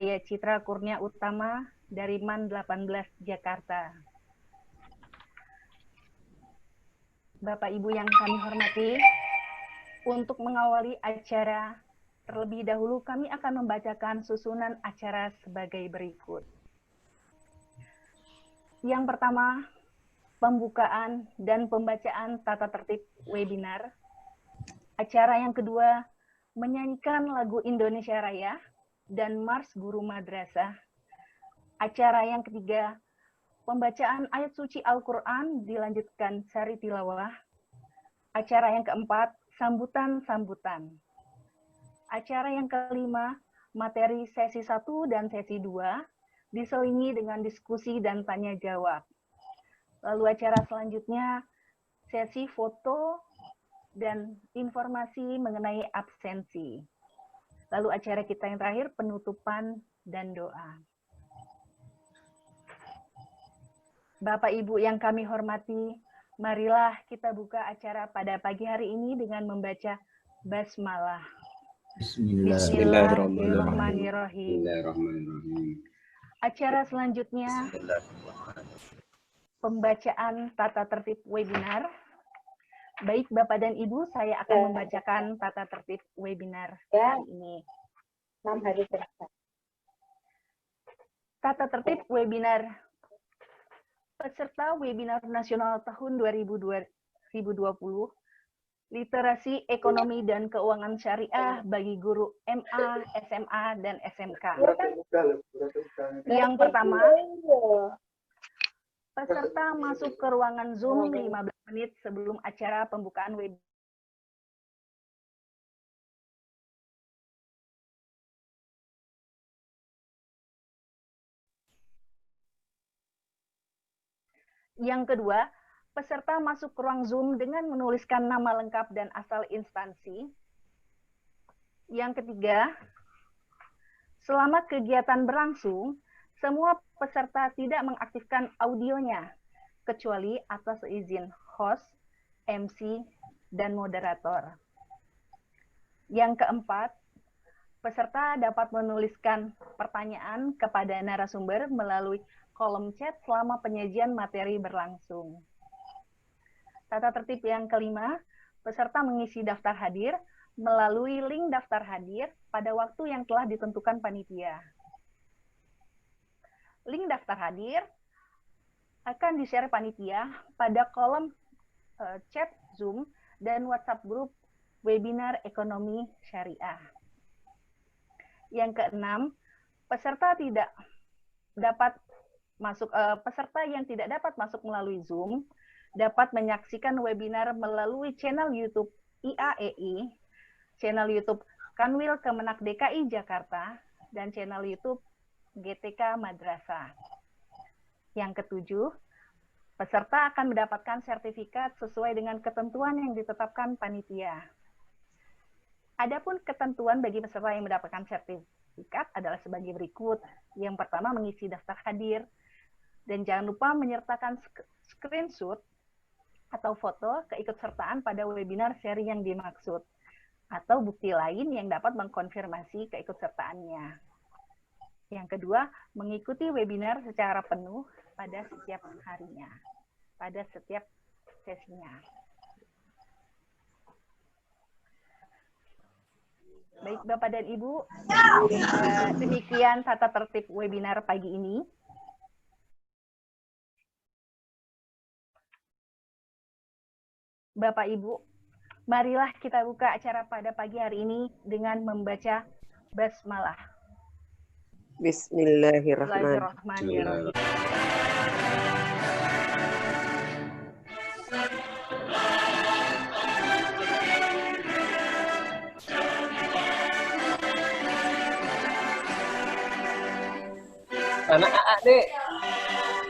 Saya Citra Kurnia Utama dari MAN 18 Jakarta. Bapak Ibu yang kami hormati, untuk mengawali acara, terlebih dahulu kami akan membacakan susunan acara sebagai berikut. Yang pertama, pembukaan dan pembacaan tata tertib webinar. Acara yang kedua, menyanyikan lagu Indonesia Raya dan Mars Guru Madrasah. Acara yang ketiga, pembacaan ayat suci Al-Quran dilanjutkan sari tilawah. Acara yang keempat, sambutan-sambutan. Acara yang kelima, materi sesi 1 dan sesi 2, diselingi dengan diskusi dan tanya jawab. Lalu acara selanjutnya, sesi foto dan informasi mengenai absensi. Lalu acara kita yang terakhir, penutupan dan doa. Bapak Ibu yang kami hormati, marilah kita buka acara pada pagi hari ini dengan membaca basmalah. Bismillahirrahmanirrahim. Acara selanjutnya, pembacaan tata tertib webinar. Baik Bapak dan Ibu, saya akan membacakan tata tertib webinar hari ini. 6 hari kerja. Tata tertib webinar. Peserta webinar nasional tahun 2020, literasi ekonomi dan keuangan syariah bagi guru MA, SMA, dan SMK. Yang pertama, peserta masuk ke ruangan Zoom 15 menit sebelum acara pembukaan webinar. Yang kedua, peserta masuk ke ruang Zoom dengan menuliskan nama lengkap dan asal instansi. Yang ketiga, selama kegiatan berlangsung, semua peserta tidak mengaktifkan audionya, kecuali atas izin host, MC, dan moderator. Yang keempat, peserta dapat menuliskan pertanyaan kepada narasumber melalui kolom chat selama penyajian materi berlangsung. Tata tertib yang kelima, peserta mengisi daftar hadir melalui link daftar hadir pada waktu yang telah ditentukan panitia. Link daftar hadir akan di-share panitia pada kolom chat Zoom dan WhatsApp grup webinar ekonomi syariah. Yang keenam, peserta yang tidak dapat masuk melalui Zoom dapat menyaksikan webinar melalui channel YouTube IAEI, channel YouTube Kanwil Kemenak DKI Jakarta, dan channel YouTube GTK Madrasah. Yang ketujuh, peserta akan mendapatkan sertifikat sesuai dengan ketentuan yang ditetapkan panitia. Adapun ketentuan bagi peserta yang mendapatkan sertifikat adalah sebagai berikut. Yang pertama, mengisi daftar hadir, dan jangan lupa menyertakan screenshot atau foto keikutsertaan pada webinar seri yang dimaksud, atau bukti lain yang dapat mengkonfirmasi keikutsertaannya. Yang kedua, mengikuti webinar secara penuh pada setiap harinya, pada setiap sesinya. Baik Bapak dan Ibu, demikian tata tertib webinar pagi ini. Bapak Ibu, marilah kita buka acara pada pagi hari ini dengan membaca basmalah. Bismillahirrahmanirrahim. Mana AA, Dek?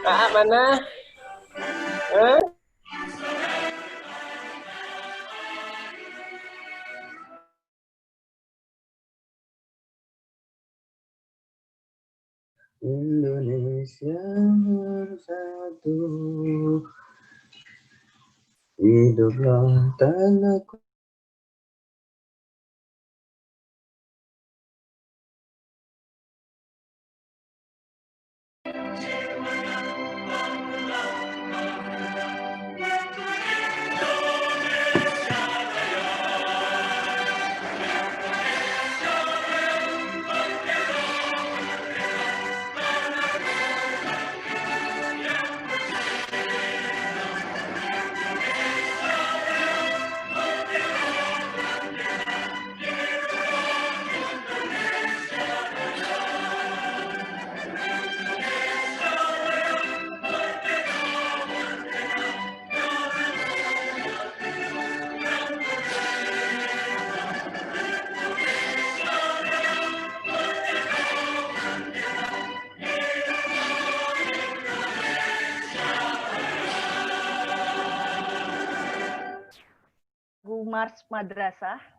AA mana? Indonesia bersatu, hiduplah tanahku. Mars Madrasah.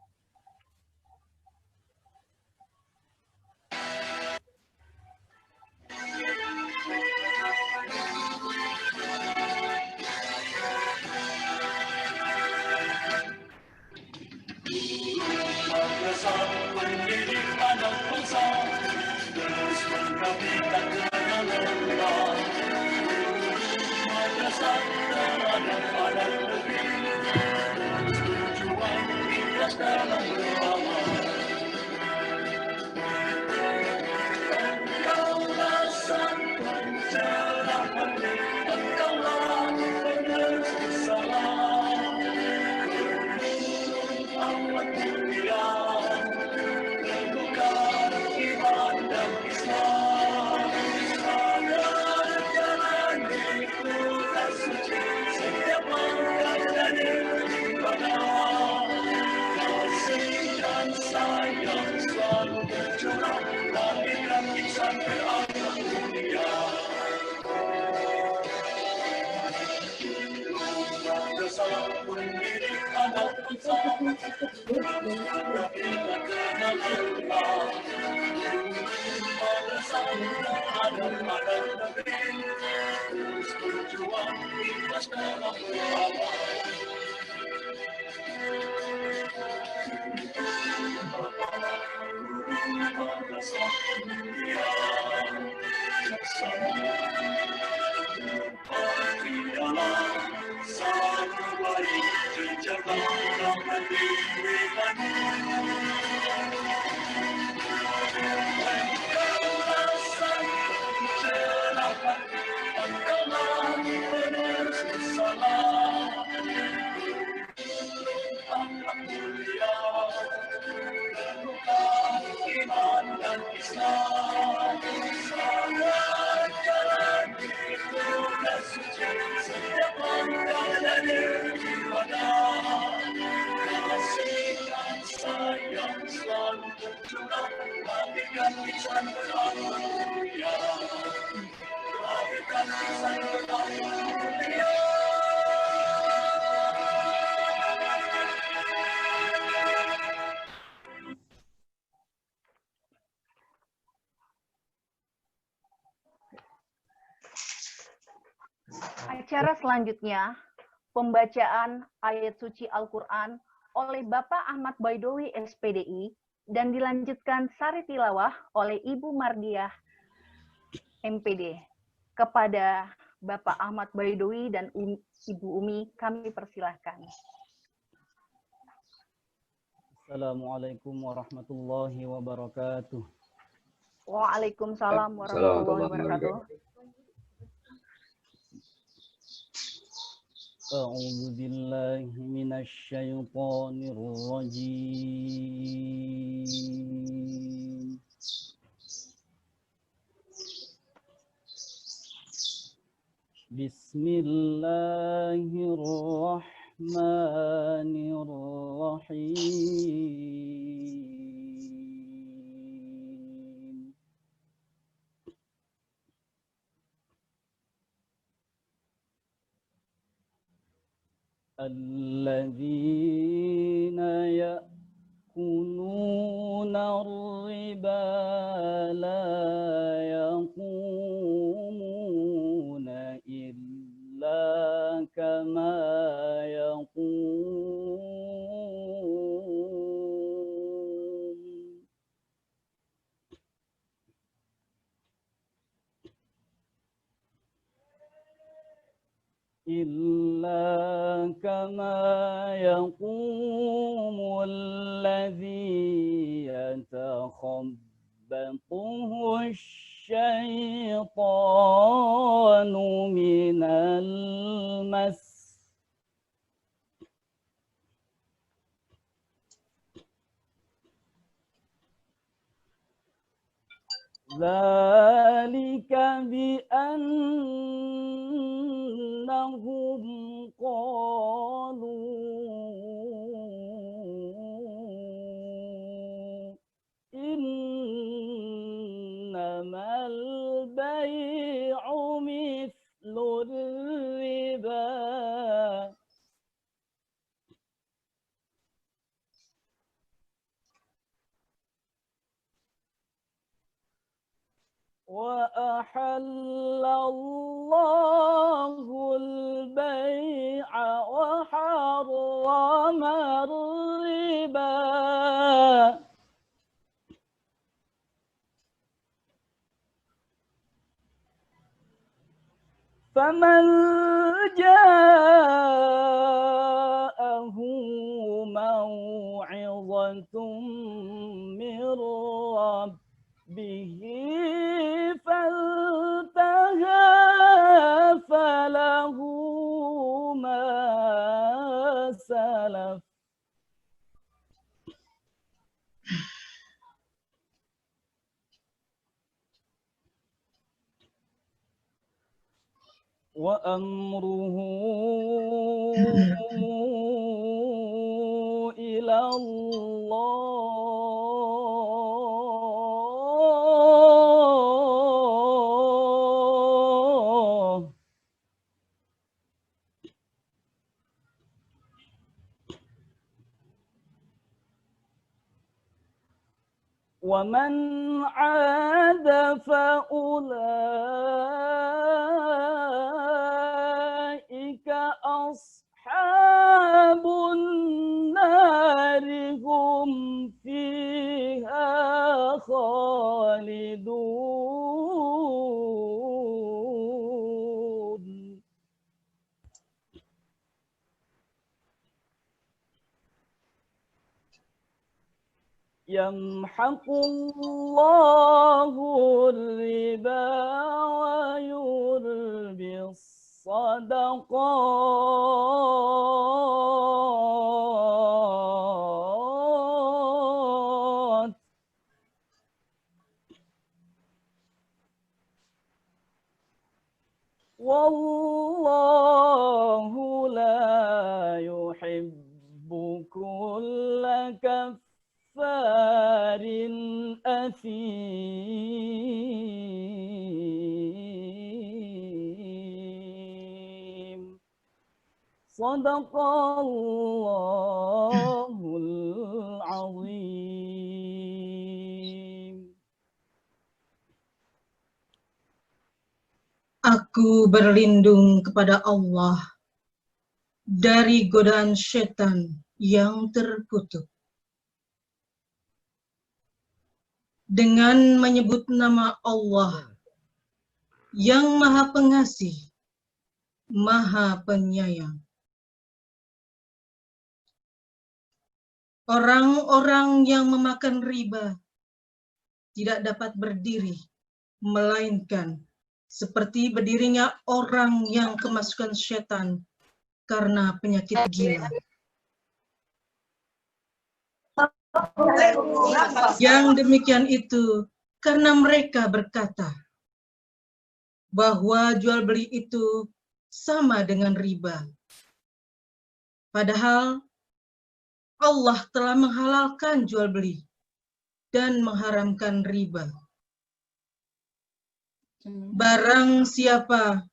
Acara selanjutnya, pembacaan ayat suci Al-Quran oleh Bapak Ahmad Baidowi SPDI dan dilanjutkan sari tilawah oleh Ibu Mardiah MPD. Kepada Bapak Ahmad Baidowi dan Ibu Umi, kami persilahkan. Assalamualaikum warahmatullahi wabarakatuh. Waalaikumsalam warahmatullahi wabarakatuh. أعوذ بالله من الشيطان الرجيم بسم الله الرحمن الرحيم الذين يأكلون الربا لا يقومون إلا كما يقوم الذي يتخبطه الشيطان من المس ذلك بأنهم قالوا إنما البيع مثل الربا وأحل الله البيع وحرم الربا فمن جاءه موعظة من ربه فانتهى فله ما سلف وأمره إلى الله ومن عاد فأولئك أصحاب النار هم فيها خالدون يمحق الله الربا ويربي الصدقات والله لا يحب كل كفار أثيم صدق الله العظيم. Aku berlindung kepada Allah dari godaan setan yang terkutuk. Dengan menyebut nama Allah yang Maha Pengasih, Maha Penyayang. Orang-orang yang memakan riba tidak dapat berdiri, melainkan seperti berdirinya orang yang kemasukan setan karena penyakit gila. Yang demikian itu karena mereka berkata bahwa jual beli itu sama dengan riba. Padahal Allah telah menghalalkan jual beli dan mengharamkan riba. Barang siapa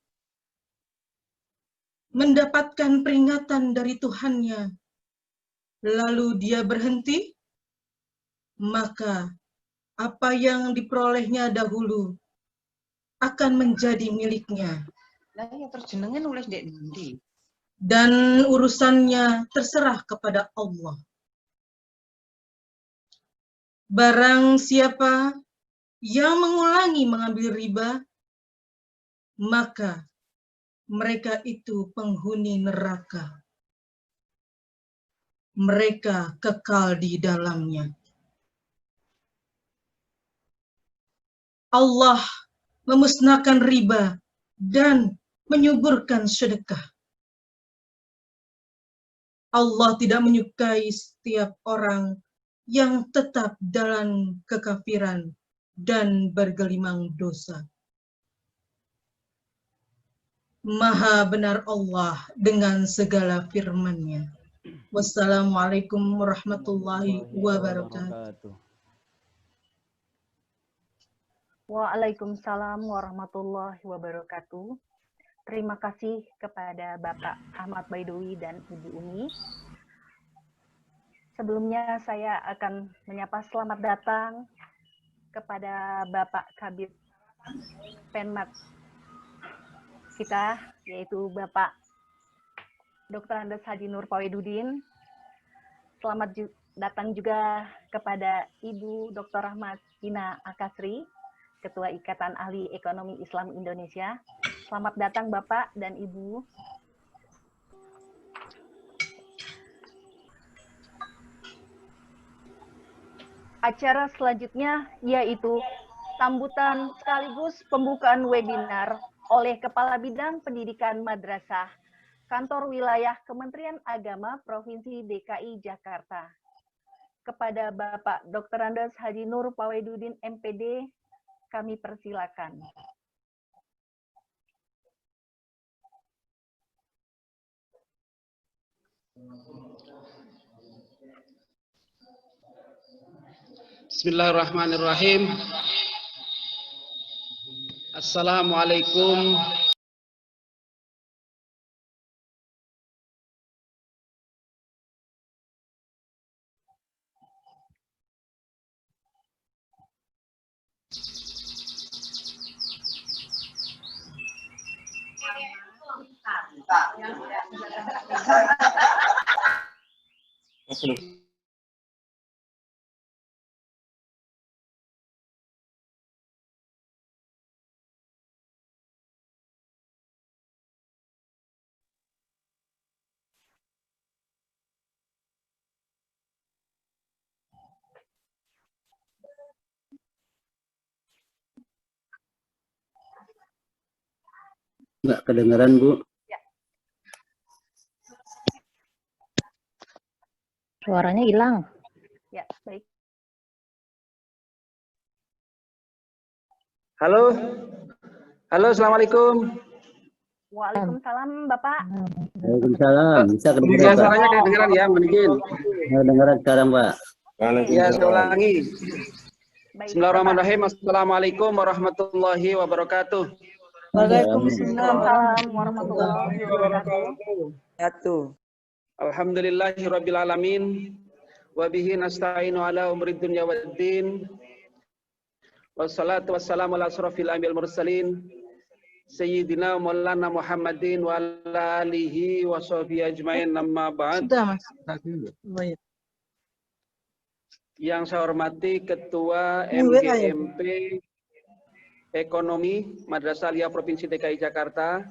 mendapatkan peringatan dari Tuhannya, lalu dia berhenti, maka apa yang diperolehnya dahulu akan menjadi miliknya. Dan urusannya terserah kepada Allah. Barang siapa yang mengulangi mengambil riba, maka mereka itu penghuni neraka. Mereka kekal di dalamnya. Allah memusnahkan riba dan menyuburkan sedekah. Allah tidak menyukai setiap orang yang tetap dalam kekafiran dan bergelimang dosa. Maha benar Allah dengan segala firman-Nya. Wassalamualaikum warahmatullahi wabarakatuh. Waalaikumsalam warahmatullahi wabarakatuh. Terima kasih kepada Bapak Ahmad Baidowi dan Ibu Umi. Sebelumnya saya akan menyapa selamat datang kepada Bapak Kabir Penmat kita, yaitu Bapak Dr. Andes Haji Nur Pawedudin. Selamat datang juga kepada Ibu Dr. Rahmatina Akasri, Ketua Ikatan Ahli Ekonomi Islam Indonesia. Selamat datang Bapak dan Ibu. Acara selanjutnya yaitu sambutan sekaligus pembukaan webinar oleh Kepala Bidang Pendidikan Madrasah Kantor Wilayah Kementerian Agama Provinsi DKI Jakarta. Kepada Bapak Dr. Andes Haji Nur Pawedudin MPD, kami persilakan. Bismillahirrahmanirrahim. Assalamualaikum Nggak kedengeran, Bu. Suaranya hilang. Ya, baik. Halo. Halo, Assalamualaikum. Waalaikumsalam, Bapak. Waalaikumsalam. Bisa Kedengeran kedengeran, Pak? suaranya kedengeran ya, mungkin. Kedengeran sekarang, Pak. Ya, saya ulangi. Baik, Bismillahirrahmanirrahim. Assalamualaikum warahmatullahi wabarakatuh. Waalaikumsalam warahmatullahi wabarakatuh. Alhamdulillahi rabbil alamin. Wa bihi nasta'inu ala umuri dunya waddin. Wassalatu wassalamu ala asrofil anbiya'il mursalin. Sayyidina Maulana Muhammadin wa ala alihi wa sahbihi ajmain, amma ba'd. Sudah, Mas. Yang saya hormati Ketua MGMP Ekonomi Madrasah Aliyah Provinsi DKI Jakarta.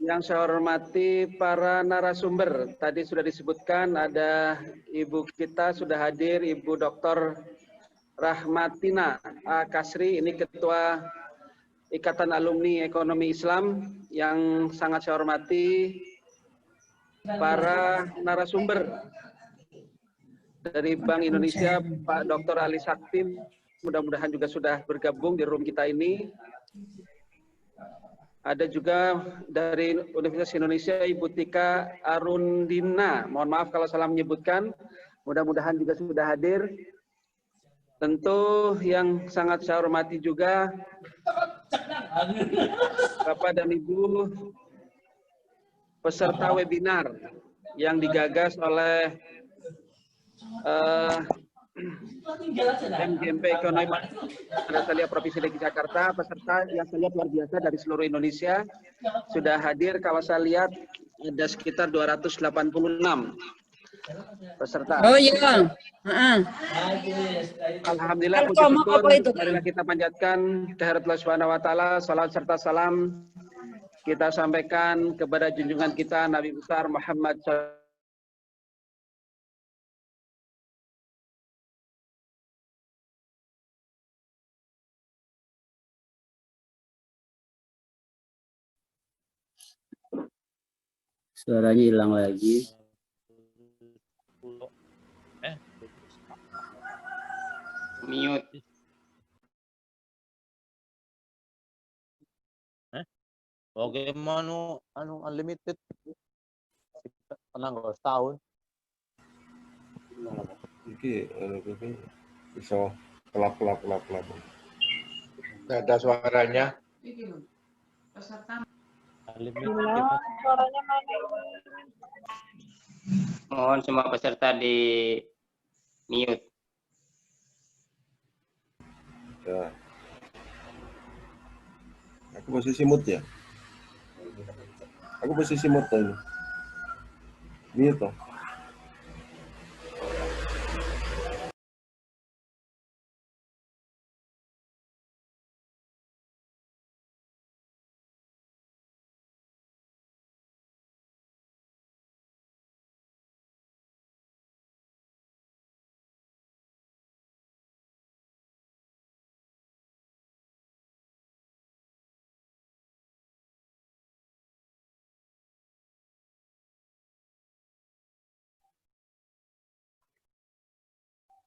Yang saya hormati para narasumber. Tadi sudah disebutkan ada Ibu kita sudah hadir, Ibu Dr. Rahmatina Akasri, ini Ketua Ikatan Alumni Ekonomi Islam. Yang sangat saya hormati para narasumber dari Bank Indonesia, Pak Dr. Ali Sakti, mudah-mudahan juga sudah bergabung di room kita ini. Ada juga dari Universitas Indonesia, Ibu Tika Arundina. Mohon maaf kalau salah menyebutkan. Mudah-mudahan juga sudah hadir. Tentu yang sangat saya hormati juga Bapak dan Ibu peserta webinar yang digagas oleh MGMP Ekonomi Madrasah Aliyah Provinsi DKI Jakarta. Peserta yang saya lihat luar biasa dari seluruh Indonesia sudah hadir. Kalau saya lihat ada sekitar 286 peserta. Oh iya. Alhamdulillah, puji syukur, marilah kita panjatkan kehadirat Allah Subhanahu wa taala, salat serta salam kita sampaikan kepada junjungan kita Nabi besar Muhammad SAW. Suaranya hilang lagi. Mute. Oke, anu unlimited. Tenang kok, setahun. Iki bisa kelap. Nggak ada suaranya. Mohon semua peserta di mute. Ya. Aku posisi mute ya. Aku posisi mute ini. Ini toh.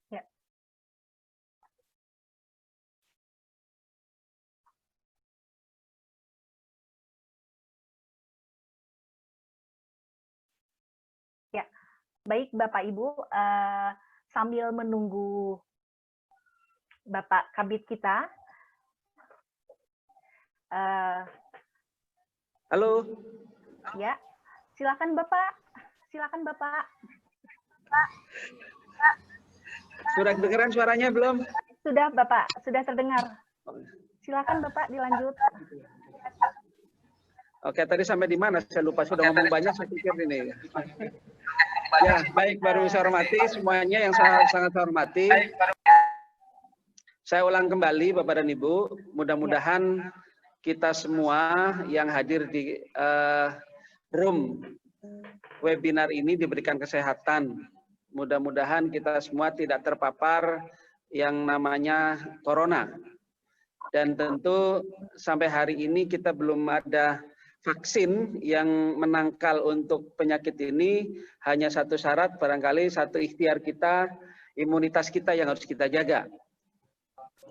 Ya. Ya, baik Bapak Ibu, sambil menunggu Bapak Kabid kita, Halo. ya, silakan Bapak, silakan Bapak. Sudah kedengeran suaranya belum? Sudah Bapak, sudah terdengar. Silakan Bapak dilanjut. Oke, tadi sampai di mana? Saya lupa, sudah ngomong banyak, saya pikir ini. Ya, baik, baru saya hormati semuanya yang sangat saya hormati. Saya ulang kembali, Bapak dan Ibu, mudah-mudahan kita semua yang hadir di room webinar ini diberikan kesehatan. Mudah-mudahan kita semua tidak terpapar yang namanya corona. Dan tentu sampai hari ini kita belum ada vaksin yang menangkal untuk penyakit ini. Hanya satu syarat, barangkali satu ikhtiar kita, imunitas kita yang harus kita jaga.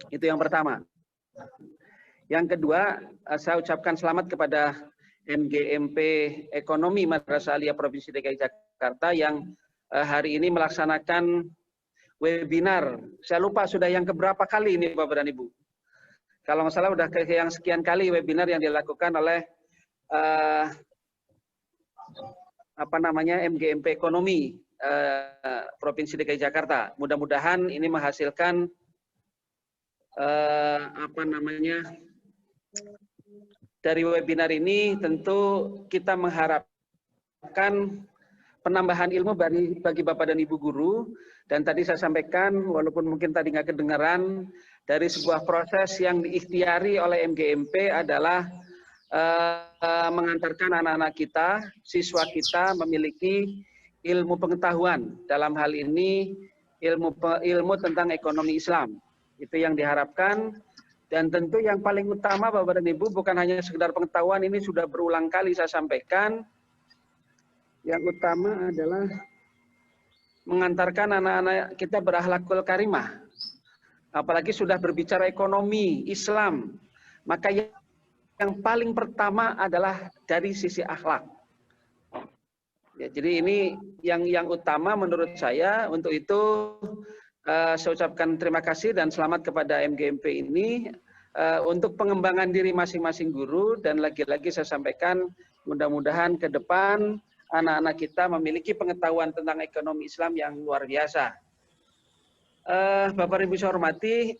Itu yang pertama. Yang kedua, saya ucapkan selamat kepada MGMP Ekonomi Madrasah Aliyah Provinsi DKI Jakarta yang hari ini melaksanakan webinar. Saya lupa sudah yang keberapa kali ini Bapak dan Ibu. Kalau nggak salah udah ke yang sekian kali webinar yang dilakukan oleh MGMP Ekonomi Provinsi DKI Jakarta. Mudah-mudahan ini menghasilkan dari webinar ini tentu kita mengharapkan penambahan ilmu bagi Bapak dan Ibu guru. Dan tadi saya sampaikan, walaupun mungkin tadi nggak kedengaran, dari sebuah proses yang diikhtiari oleh MGMP adalah mengantarkan anak-anak kita, siswa kita memiliki ilmu pengetahuan. Dalam hal ini ilmu tentang ekonomi Islam. Itu yang diharapkan. Dan tentu yang paling utama Bapak dan Ibu bukan hanya sekedar pengetahuan, ini sudah berulang kali saya sampaikan. Yang utama adalah mengantarkan anak-anak kita berakhlakul karimah. Apalagi sudah berbicara ekonomi Islam, maka yang paling pertama adalah dari sisi akhlak. Ya, jadi ini yang utama menurut saya. Untuk itu saya ucapkan terima kasih dan selamat kepada MGMP ini untuk pengembangan diri masing-masing guru. Dan lagi-lagi saya sampaikan mudah-mudahan ke depan anak-anak kita memiliki pengetahuan tentang ekonomi Islam yang luar biasa. Bapak Ibu saya hormati,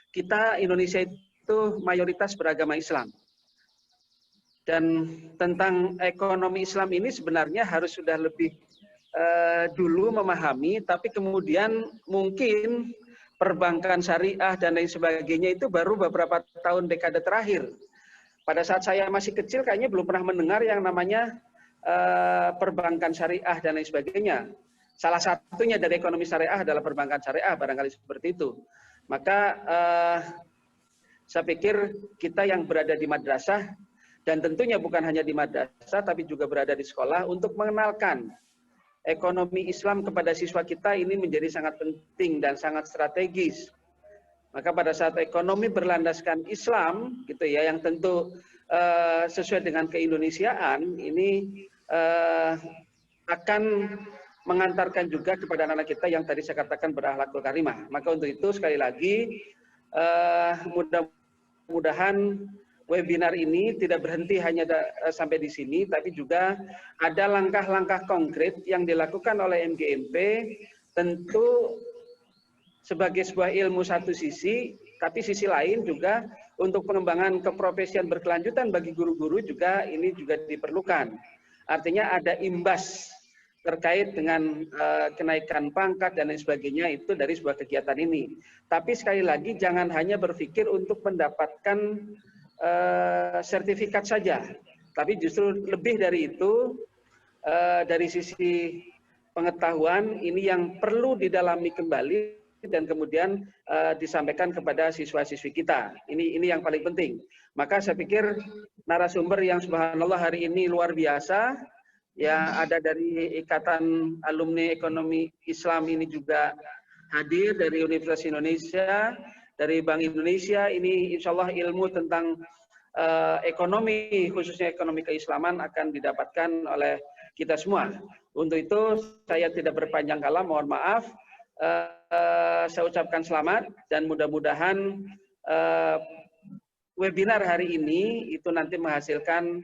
kita Indonesia itu mayoritas beragama Islam. Dan tentang ekonomi Islam ini sebenarnya harus sudah lebih dulu memahami, tapi kemudian mungkin perbankan syariah dan lain sebagainya itu baru beberapa tahun dekade terakhir. Pada saat saya masih kecil kayaknya belum pernah mendengar yang namanya perbankan syariah dan lain sebagainya. Salah satunya dari ekonomi syariah adalah perbankan syariah, barangkali seperti itu. Maka saya pikir kita yang berada di madrasah, dan tentunya bukan hanya di madrasah, tapi juga berada di sekolah, untuk mengenalkan ekonomi Islam kepada siswa kita ini menjadi sangat penting dan sangat strategis. Maka pada saat ekonomi berlandaskan Islam, gitu ya, yang tentu sesuai dengan keindonesiaan, ini akan mengantarkan juga kepada anak-anak kita yang tadi saya katakan berakhlakul karimah. Maka untuk itu sekali lagi mudah-mudahan webinar ini tidak berhenti hanya sampai di sini, tapi juga ada langkah-langkah konkret yang dilakukan oleh MGMP. Tentu sebagai sebuah ilmu satu sisi, tapi sisi lain juga untuk pengembangan keprofesian berkelanjutan bagi guru-guru juga ini juga diperlukan. Artinya ada imbas terkait dengan kenaikan pangkat dan lain sebagainya itu dari sebuah kegiatan ini. Tapi sekali lagi jangan hanya berpikir untuk mendapatkan sertifikat saja, tapi justru lebih dari itu, dari sisi pengetahuan ini yang perlu didalami kembali dan kemudian disampaikan kepada siswa-siswi kita. Ini yang paling penting. Maka saya pikir narasumber yang subhanallah hari ini luar biasa, ya, ada dari Ikatan Alumni Ekonomi Islam ini juga hadir dari Universitas Indonesia, dari Bank Indonesia. Ini insya Allah ilmu tentang ekonomi, khususnya ekonomi keislaman akan didapatkan oleh kita semua. Untuk itu saya tidak berpanjang kala, mohon maaf. Saya ucapkan selamat dan mudah-mudahan webinar hari ini itu nanti menghasilkan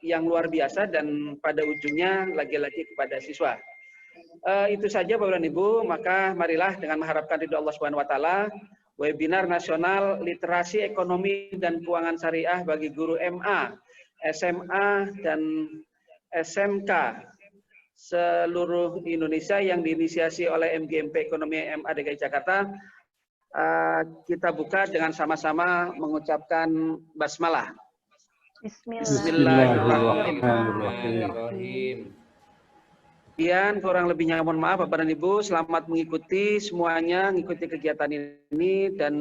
yang luar biasa dan pada ujungnya lagi-lagi kepada siswa. Itu saja Bapak dan Ibu, maka marilah dengan mengharapkan ridho Allah Subhanahu wa taala, webinar nasional literasi ekonomi dan keuangan syariah bagi guru MA, SMA dan SMK seluruh Indonesia yang diinisiasi oleh MGMP Ekonomi MA DKI Jakarta, kita buka dengan sama-sama mengucapkan basmalah. Bismillahirrahmanirrahim. Kemudian kurang lebihnya mohon maaf Bapak dan Ibu, selamat mengikuti semuanya, mengikuti kegiatan ini dan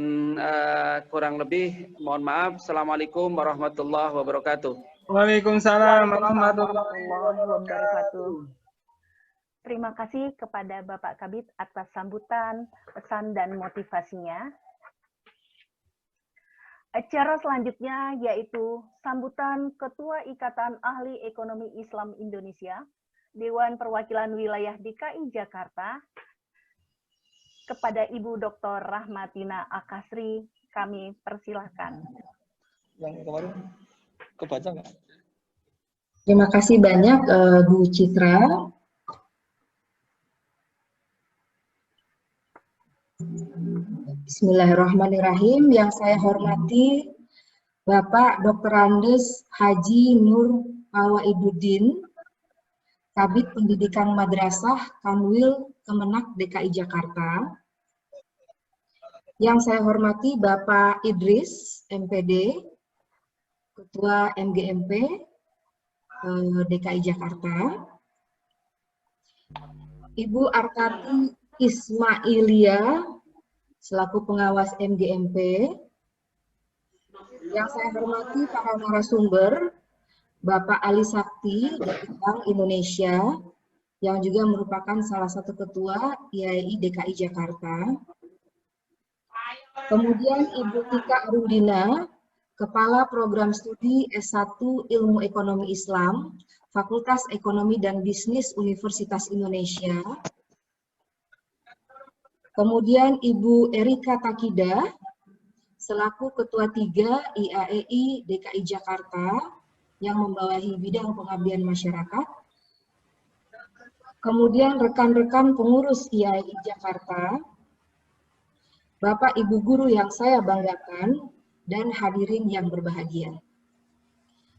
kurang lebih mohon maaf. Assalamualaikum warahmatullahi wabarakatuh. Waalaikumsalam warahmatullahi wabarakatuh. Terima kasih kepada Bapak Kabid atas sambutan, pesan dan motivasinya. Acara selanjutnya yaitu sambutan Ketua Ikatan Ahli Ekonomi Islam Indonesia, Dewan Perwakilan Wilayah DKI Jakarta, kepada Ibu Dr. Rahmatina Akasri, kami persilahkan. Yang kemarin kebaca nggak? Terima kasih banyak Bu Citra. Bismillahirrahmanirrahim. Yang saya hormati Bapak Dr. Andes Haji Nur Awaiduddin, Kabid Pendidikan Madrasah Kanwil Kemenak DKI Jakarta. Yang saya hormati Bapak Idris MPD, Ketua MGMP DKI Jakarta. Ibu Arkati Ismailia, selaku pengawas MGMP. Yang saya hormati para narasumber, Bapak Ali Sakti dari Bank Indonesia, yang juga merupakan salah satu ketua IAI DKI Jakarta. Kemudian Ibu Tika Arundina, Kepala Program Studi S1 Ilmu Ekonomi Islam, Fakultas Ekonomi dan Bisnis Universitas Indonesia. Kemudian Ibu Erika Takida, selaku Ketua 3 IAEI DKI Jakarta, yang membawahi bidang pengabdian masyarakat. Kemudian rekan-rekan pengurus IAEI Jakarta, Bapak Ibu guru yang saya banggakan, dan hadirin yang berbahagia.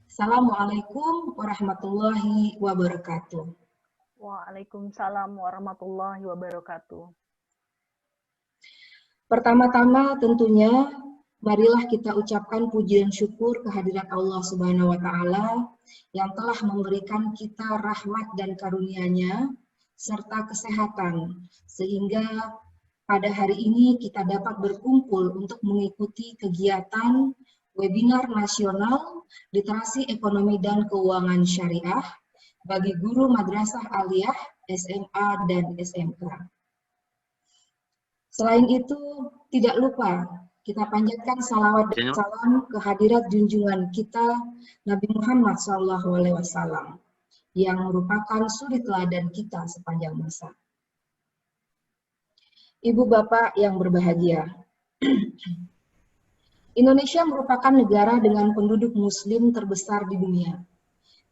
Assalamualaikum warahmatullahi wabarakatuh. Waalaikumsalam warahmatullahi wabarakatuh. Pertama-tama tentunya marilah kita ucapkan puji dan syukur kehadirat Allah Subhanahu wa taala yang telah memberikan kita rahmat dan karunia-Nya serta kesehatan sehingga pada hari ini kita dapat berkumpul untuk mengikuti kegiatan webinar nasional literasi ekonomi dan keuangan syariah bagi guru madrasah aliyah, SMA dan SMK. Selain itu, tidak lupa kita panjatkan salawat dan salam kehadirat junjungan kita Nabi Muhammad SAW yang merupakan suri teladan kita sepanjang masa. Ibu Bapak yang berbahagia, Indonesia merupakan negara dengan penduduk Muslim terbesar di dunia,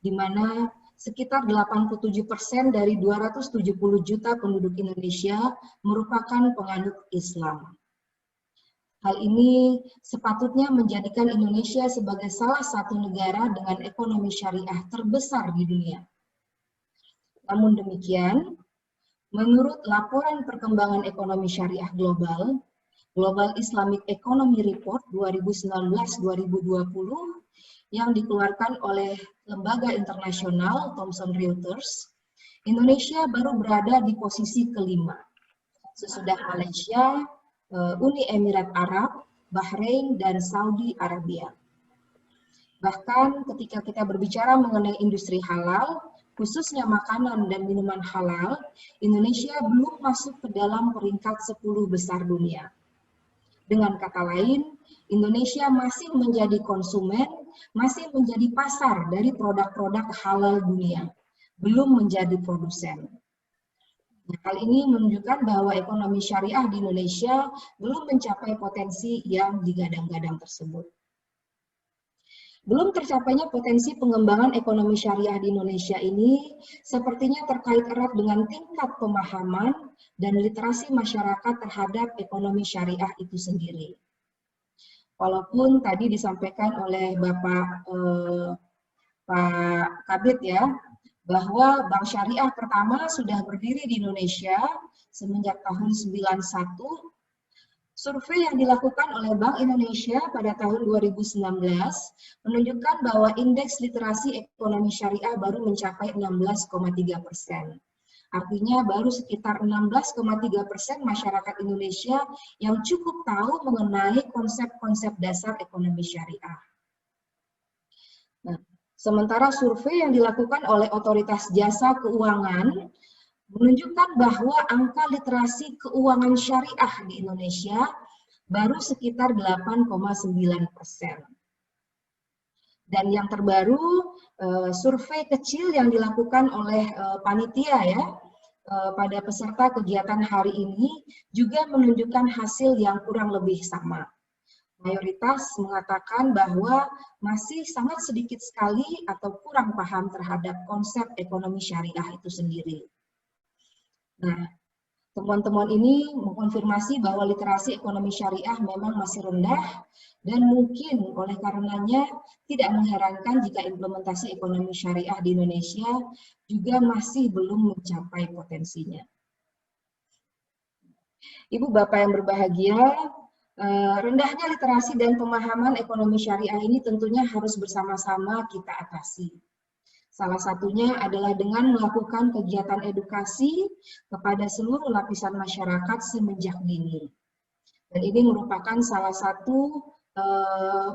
di mana sekitar 87% dari 270 juta penduduk Indonesia merupakan penganut Islam. Hal ini sepatutnya menjadikan Indonesia sebagai salah satu negara dengan ekonomi syariah terbesar di dunia. Namun demikian, menurut laporan perkembangan ekonomi syariah global, Global Islamic Economy Report 2019-2020 yang dikeluarkan oleh lembaga internasional Thomson Reuters, Indonesia baru berada di posisi kelima, sesudah Malaysia, Uni Emirat Arab, Bahrain, dan Saudi Arabia. Bahkan ketika kita berbicara mengenai industri halal, khususnya makanan dan minuman halal, Indonesia belum masuk ke dalam peringkat 10 besar dunia. Dengan kata lain, Indonesia masih menjadi konsumen, masih menjadi pasar dari produk-produk halal dunia, belum menjadi produsen. Nah, hal ini menunjukkan bahwa ekonomi syariah di Indonesia belum mencapai potensi yang digadang-gadang tersebut. Belum tercapainya potensi pengembangan ekonomi syariah di Indonesia ini sepertinya terkait erat dengan tingkat pemahaman dan literasi masyarakat terhadap ekonomi syariah itu sendiri. Walaupun tadi disampaikan oleh Bapak Pak Kabid ya, bahwa Bank Syariah pertama sudah berdiri di Indonesia semenjak tahun 91. Survei yang dilakukan oleh Bank Indonesia pada tahun 2019 menunjukkan bahwa indeks literasi ekonomi syariah baru mencapai 16,3%. Artinya baru sekitar 16,3% masyarakat Indonesia yang cukup tahu mengenai konsep-konsep dasar ekonomi syariah. Nah, sementara survei yang dilakukan oleh Otoritas Jasa Keuangan menunjukkan bahwa angka literasi keuangan syariah di Indonesia baru sekitar 8,9%. Dan yang terbaru, survei kecil yang dilakukan oleh panitia ya, pada peserta kegiatan hari ini juga menunjukkan hasil yang kurang lebih sama. Mayoritas mengatakan bahwa masih sangat sedikit sekali atau kurang paham terhadap konsep ekonomi syariah itu sendiri. Nah, temuan-temuan ini mengkonfirmasi bahwa literasi ekonomi syariah memang masih rendah dan mungkin oleh karenanya tidak mengherankan jika implementasi ekonomi syariah di Indonesia juga masih belum mencapai potensinya. Ibu Bapak yang berbahagia, rendahnya literasi dan pemahaman ekonomi syariah ini tentunya harus bersama-sama kita atasi. Salah satunya adalah dengan melakukan kegiatan edukasi kepada seluruh lapisan masyarakat semenjak dini. Dan ini merupakan salah satu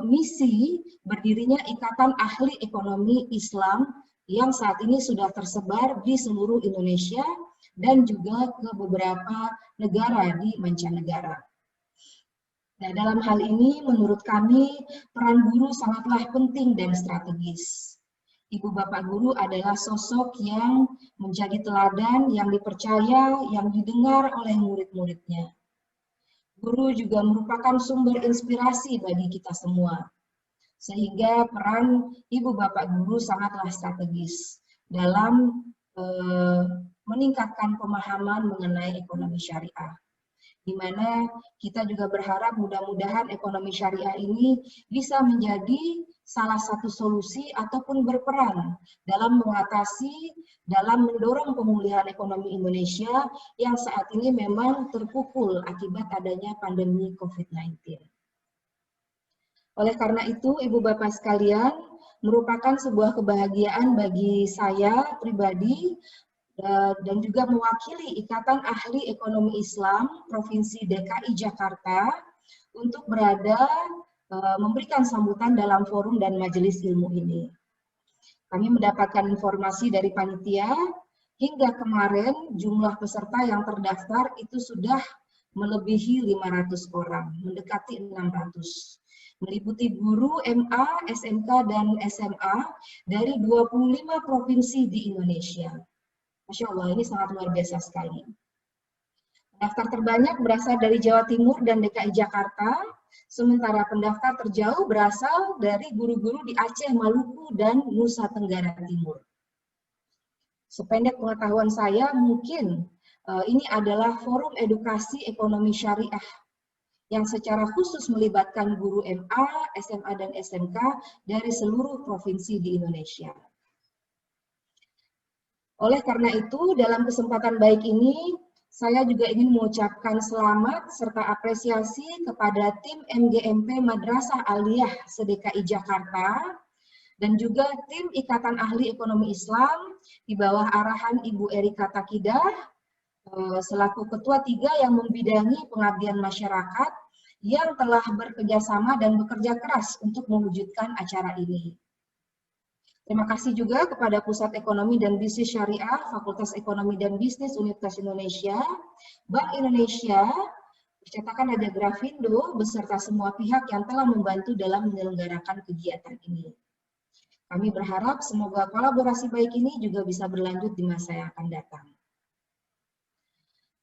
misi berdirinya Ikatan Ahli Ekonomi Islam yang saat ini sudah tersebar di seluruh Indonesia dan juga ke beberapa negara di mancanegara. Nah, dalam hal ini menurut kami peran guru sangatlah penting dan strategis. Ibu Bapak Guru adalah sosok yang menjadi teladan, yang dipercaya, yang didengar oleh murid-muridnya. Guru juga merupakan sumber inspirasi bagi kita semua. Sehingga peran Ibu Bapak Guru sangatlah strategis dalam meningkatkan pemahaman mengenai ekonomi syariah. Di mana kita juga berharap mudah-mudahan ekonomi syariah ini bisa menjadi salah satu solusi ataupun berperan dalam mengatasi, dalam mendorong pemulihan ekonomi Indonesia yang saat ini memang terpukul akibat adanya pandemi COVID-19. Oleh karena itu, Ibu Bapak sekalian, merupakan sebuah kebahagiaan bagi saya pribadi dan juga mewakili Ikatan Ahli Ekonomi Islam Provinsi DKI Jakarta untuk berada memberikan sambutan dalam forum dan majelis ilmu ini. Kami mendapatkan informasi dari panitia, hingga kemarin jumlah peserta yang terdaftar itu sudah melebihi 500 orang, mendekati 600. Meliputi guru MA, SMK, dan SMA dari 25 provinsi di Indonesia. Masya Allah, ini sangat luar biasa sekali. Pendaftar terbanyak berasal dari Jawa Timur dan DKI Jakarta, sementara pendaftar terjauh berasal dari guru-guru di Aceh, Maluku, dan Nusa Tenggara Timur. Sependek pengetahuan saya, mungkin ini adalah forum edukasi ekonomi syariah yang secara khusus melibatkan guru MA, SMA, dan SMK dari seluruh provinsi di Indonesia. Oleh karena itu, dalam kesempatan baik ini, saya juga ingin mengucapkan selamat serta apresiasi kepada tim MGMP Madrasah Aliyah se-DKI Jakarta dan juga tim Ikatan Ahli Ekonomi Islam di bawah arahan Ibu Erika Takidah selaku Ketua 3 yang membidangi pengabdian masyarakat yang telah bekerjasama dan bekerja keras untuk mewujudkan acara ini. Terima kasih juga kepada Pusat Ekonomi dan Bisnis Syariah, Fakultas Ekonomi dan Bisnis Universitas Indonesia, Bank Indonesia, Percetakan Raja Grafindo, beserta semua pihak yang telah membantu dalam menyelenggarakan kegiatan ini. Kami berharap semoga kolaborasi baik ini juga bisa berlanjut di masa yang akan datang.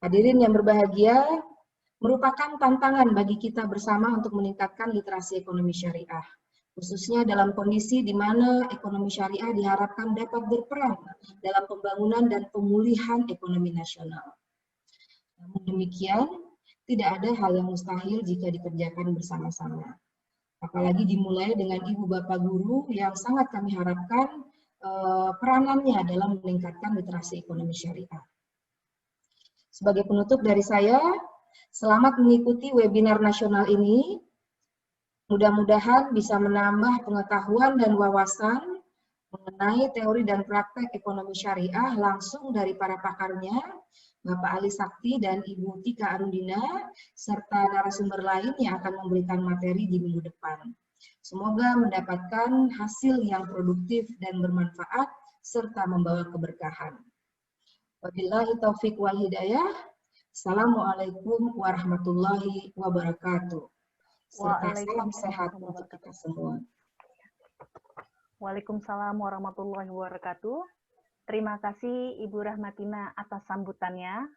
Hadirin yang berbahagia, merupakan tantangan bagi kita bersama untuk meningkatkan literasi ekonomi syariah, khususnya dalam kondisi di mana ekonomi syariah diharapkan dapat berperan dalam pembangunan dan pemulihan ekonomi nasional. Namun demikian, tidak ada hal yang mustahil jika dikerjakan bersama-sama. Apalagi dimulai dengan ibu bapak guru yang sangat kami harapkan peranannya dalam meningkatkan literasi ekonomi syariah. Sebagai penutup dari saya, selamat mengikuti webinar nasional ini. Mudah-mudahan bisa menambah pengetahuan dan wawasan mengenai teori dan praktek ekonomi syariah langsung dari para pakarnya, Bapak Ali Sakti dan Ibu Tika Arundina, serta narasumber lain yang akan memberikan materi di minggu depan. Semoga mendapatkan hasil yang produktif dan bermanfaat, serta membawa keberkahan. Wabillahi taufiq wal hidayah. Assalamualaikum warahmatullahi wabarakatuh. Serta salam sehat untuk kita semua. Waalaikumsalam warahmatullahi wabarakatuh. Terima kasih Ibu Rahmatina atas sambutannya.